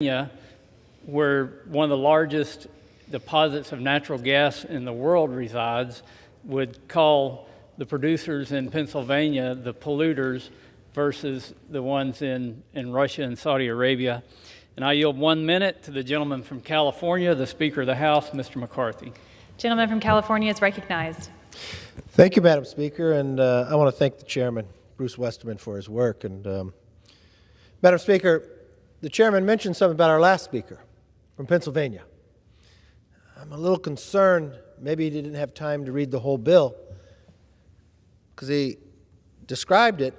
Pennsylvania, where one of the largest deposits of natural gas in the world resides, would call the producers in Pennsylvania the polluters versus the ones in Russia and Saudi Arabia. And I yield 1 minute to the gentleman from California, the Speaker of the House, Mr. McCarthy. Gentleman from California is recognized. Thank you, Madam Speaker, and I want to thank the Chairman, Bruce Westerman, for his work. And Madam Speaker, the Chairman mentioned something about our last Speaker from Pennsylvania. I'm a little concerned, maybe he didn't have time to read the whole bill, because he described it,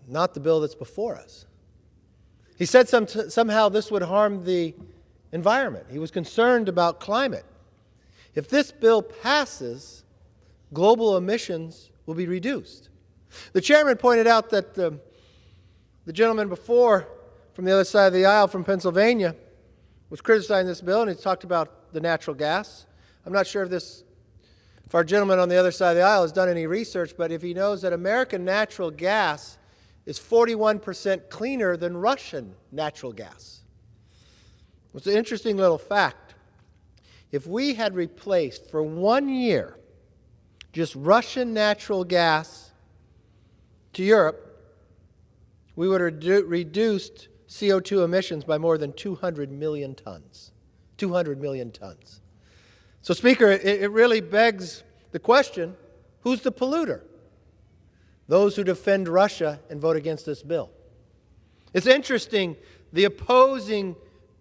not the bill that's before us. He said somehow this would harm the environment. He was concerned about climate. If this bill passes, global emissions will be reduced. The Chairman pointed out that the gentleman before from the other side of the aisle from Pennsylvania was criticizing this bill, and he talked about the natural gas. I'm not sure if our gentleman on the other side of the aisle has done any research, but if he knows that American natural gas is 41% cleaner than Russian natural gas. It's an interesting little fact. If we had replaced for 1 year just Russian natural gas to Europe, we would have reduced CO2 emissions by more than 200 million tons. 200 million tons. So, Speaker, it really begs the question, who's the polluter? Those who defend Russia and vote against this bill. It's interesting, the opposing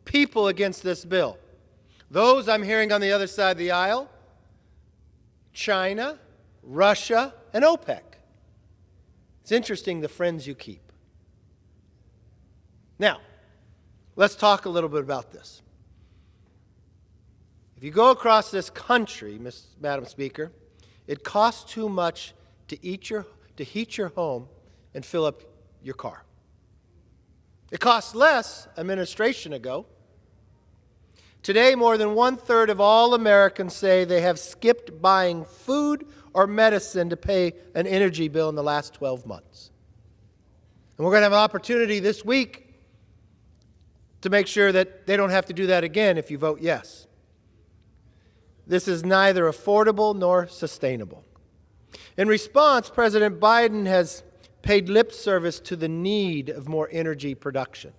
people against this bill. Those I'm hearing on the other side of the aisle, China, Russia, and OPEC. It's interesting the friends you keep. Now, let's talk a little bit about this. If you go across this country, Madam Speaker, it costs too much to heat your home and fill up your car. It costs less a administration ago. Today, more than 1/3 of all Americans say they have skipped buying food or medicine to pay an energy bill in the last 12 months. And we're going to have an opportunity this week to make sure that they don't have to do that again if you vote yes. This is neither affordable nor sustainable. In response, President Biden has paid lip service to the need of more energy production.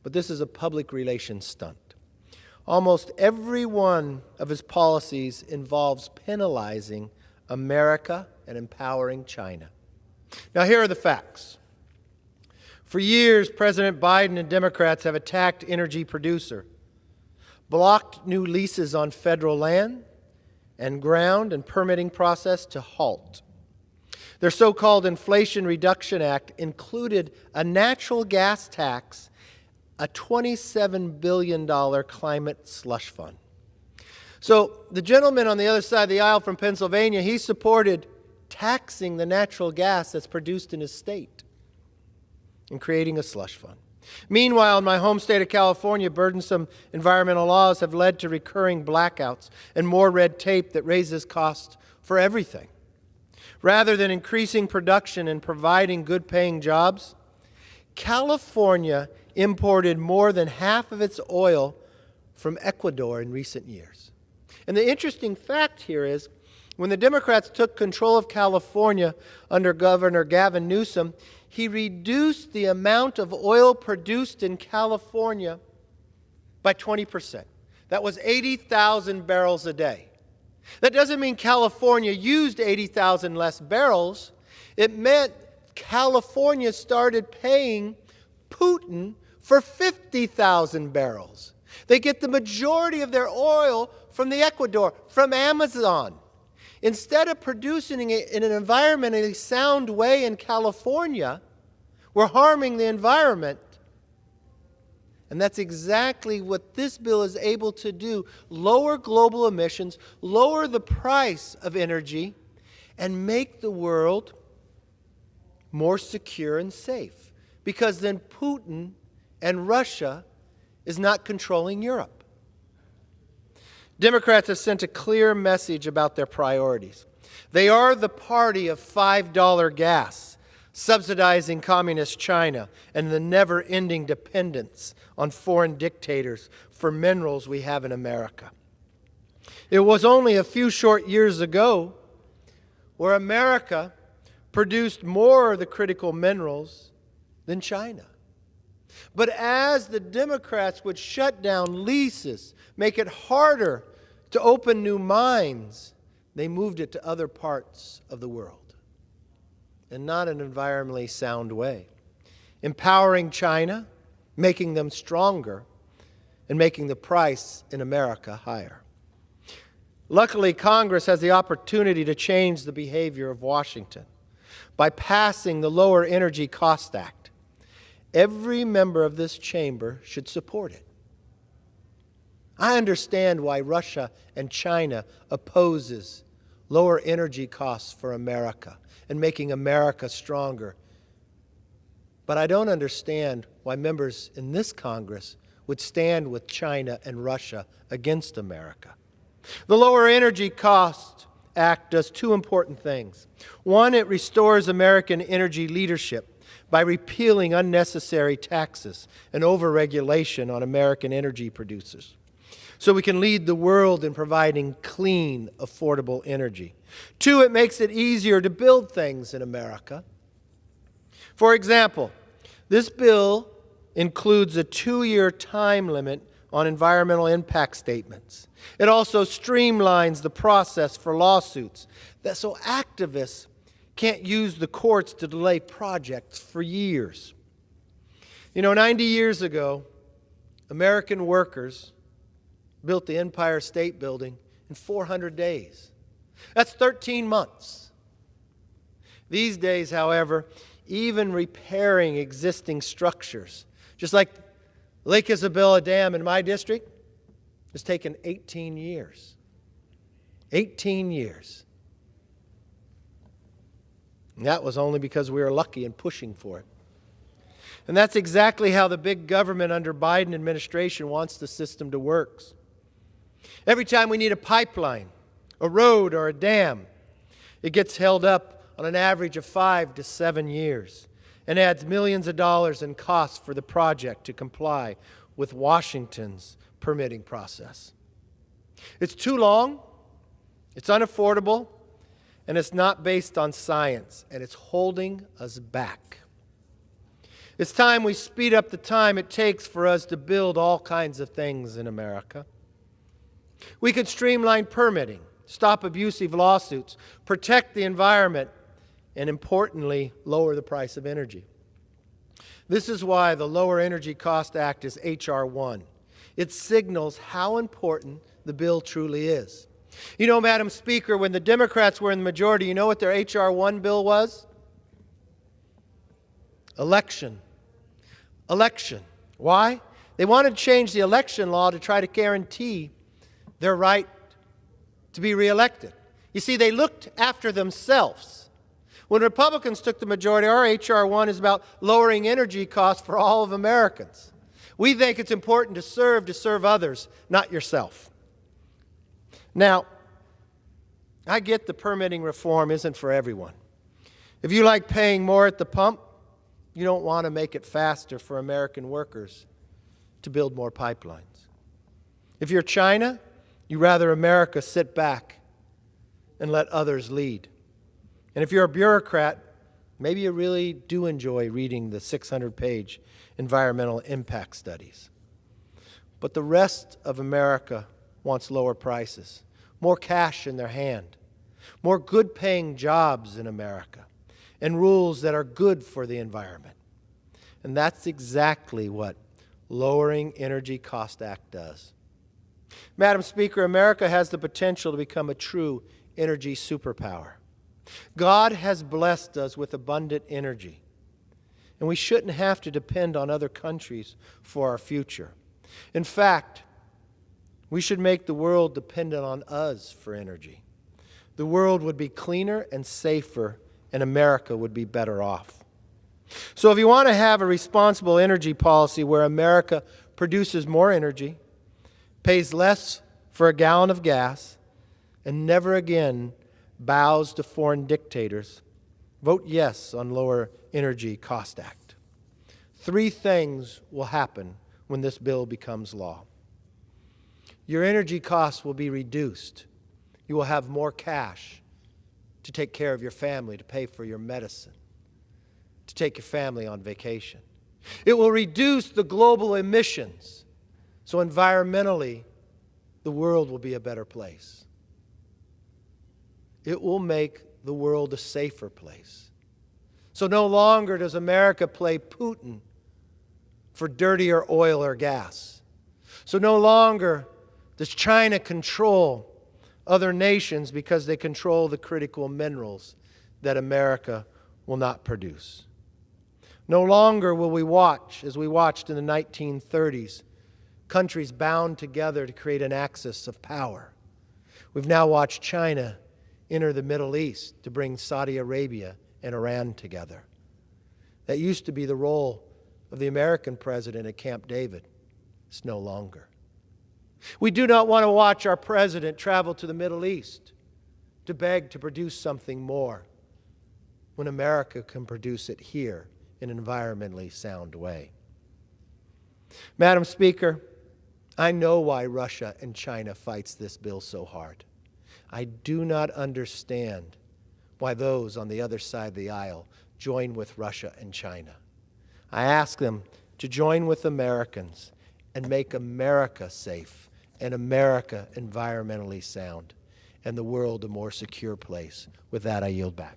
But this is a public relations stunt. Almost every one of his policies involves penalizing America and empowering China. Now, here are the facts. For years, President Biden and Democrats have attacked energy producer, blocked new leases on federal land, and ground and permitting process to halt. Their so-called Inflation Reduction Act included a natural gas tax, a $27 billion climate slush fund. So the gentleman on the other side of the aisle from Pennsylvania, he supported taxing the natural gas that's produced in his state and creating a slush fund. Meanwhile, in my home state of California, burdensome environmental laws have led to recurring blackouts and more red tape that raises costs for everything. Rather than increasing production and providing good-paying jobs, California imported more than half of its oil from Ecuador in recent years. And the interesting fact here is, when the Democrats took control of California under Governor Gavin Newsom, he reduced the amount of oil produced in California by 20%. That was 80,000 barrels a day. That doesn't mean California used 80,000 less barrels. It meant California started paying Putin for 50,000 barrels. They get the majority of their oil from the Ecuador, from Amazon. Instead of producing it in an environmentally sound way in California, we're harming the environment. And that's exactly what this bill is able to do. Lower global emissions, lower the price of energy, and make the world more secure and safe. Because then Putin and Russia is not controlling Europe. Democrats have sent a clear message about their priorities. They are the party of $5 gas, subsidizing communist China and the never-ending dependence on foreign dictators for minerals we have in America. It was only a few short years ago where America produced more of the critical minerals than China. But as the Democrats would shut down leases, make it harder to open new mines, they moved it to other parts of the world, and not in an environmentally sound way, empowering China, making them stronger, and making the price in America higher. Luckily, Congress has the opportunity to change the behavior of Washington by passing the Lower Energy Cost Act. Every member of this chamber should support it. I understand why Russia and China opposes lower energy costs for America and making America stronger. But I don't understand why members in this Congress would stand with China and Russia against America. The Lower Energy Cost Act does two important things. One, it restores American energy leadership by repealing unnecessary taxes and overregulation on American energy producers, so we can lead the world in providing clean, affordable energy. Two, it makes it easier to build things in America. For example, this bill includes a 2-year time limit on environmental impact statements. It also streamlines the process for lawsuits, so activists can't use the courts to delay projects for years. 90 years ago, American workers built the Empire State Building in 400 days. That's 13 months. These days, however, even repairing existing structures, just like Lake Isabella Dam in my district, has taken 18 years. 18 years. And that was only because we were lucky in pushing for it. And that's exactly how the big government under Biden administration wants the system to work. Every time we need a pipeline, a road, or a dam, it gets held up on an average of 5 to 7 years and adds millions of dollars in costs for the project to comply with Washington's permitting process. It's too long, it's unaffordable, and it's not based on science, and it's holding us back. It's time we speed up the time it takes for us to build all kinds of things in America. We could streamline permitting, stop abusive lawsuits, protect the environment, and importantly, lower the price of energy. This is why the Lower Energy Cost Act is H.R. 1. It signals how important the bill truly is. Madam Speaker, when the Democrats were in the majority, you know what their H.R. 1 bill was? Election. Election. Why? They wanted to change the election law to try to guarantee their right to be reelected. You see, they looked after themselves. When Republicans took the majority, our H.R. 1 is about lowering energy costs for all of Americans. We think it's important to serve others, not yourself. Now, I get the permitting reform isn't for everyone. If you like paying more at the pump, you don't want to make it faster for American workers to build more pipelines. If you're China, you'd rather America sit back and let others lead. And if you're a bureaucrat, maybe you really do enjoy reading the 600-page environmental impact studies. But the rest of America wants lower prices, more cash in their hand, more good-paying jobs in America, and rules that are good for the environment. And that's exactly what Lowering Energy Cost Act does. Madam Speaker, America has the potential to become a true energy superpower. God has blessed us with abundant energy, and we shouldn't have to depend on other countries for our future. In fact, we should make the world dependent on us for energy. The world would be cleaner and safer, and America would be better off. So if you want to have a responsible energy policy where America produces more energy, pays less for a gallon of gas, and never again bows to foreign dictators, vote yes on Lower Energy Cost Act. 3 things will happen when this bill becomes law. Your energy costs will be reduced. You will have more cash to take care of your family, to pay for your medicine, to take your family on vacation. It will reduce the global emissions, so environmentally, the world will be a better place. It will make the world a safer place. So no longer does America play Putin for dirtier oil or gas. So no longer does China control other nations because they control the critical minerals that America will not produce. No longer will we watch, as we watched in the 1930s, countries bound together to create an axis of power. We've now watched China enter the Middle East to bring Saudi Arabia and Iran together. That used to be the role of the American president at Camp David. It's no longer. We do not want to watch our president travel to the Middle East to beg to produce something more when America can produce it here in an environmentally sound way. Madam Speaker, I know why Russia and China fights this bill so hard. I do not understand why those on the other side of the aisle join with Russia and China. I ask them to join with Americans and make America safe and America environmentally sound and the world a more secure place. With that, I yield back.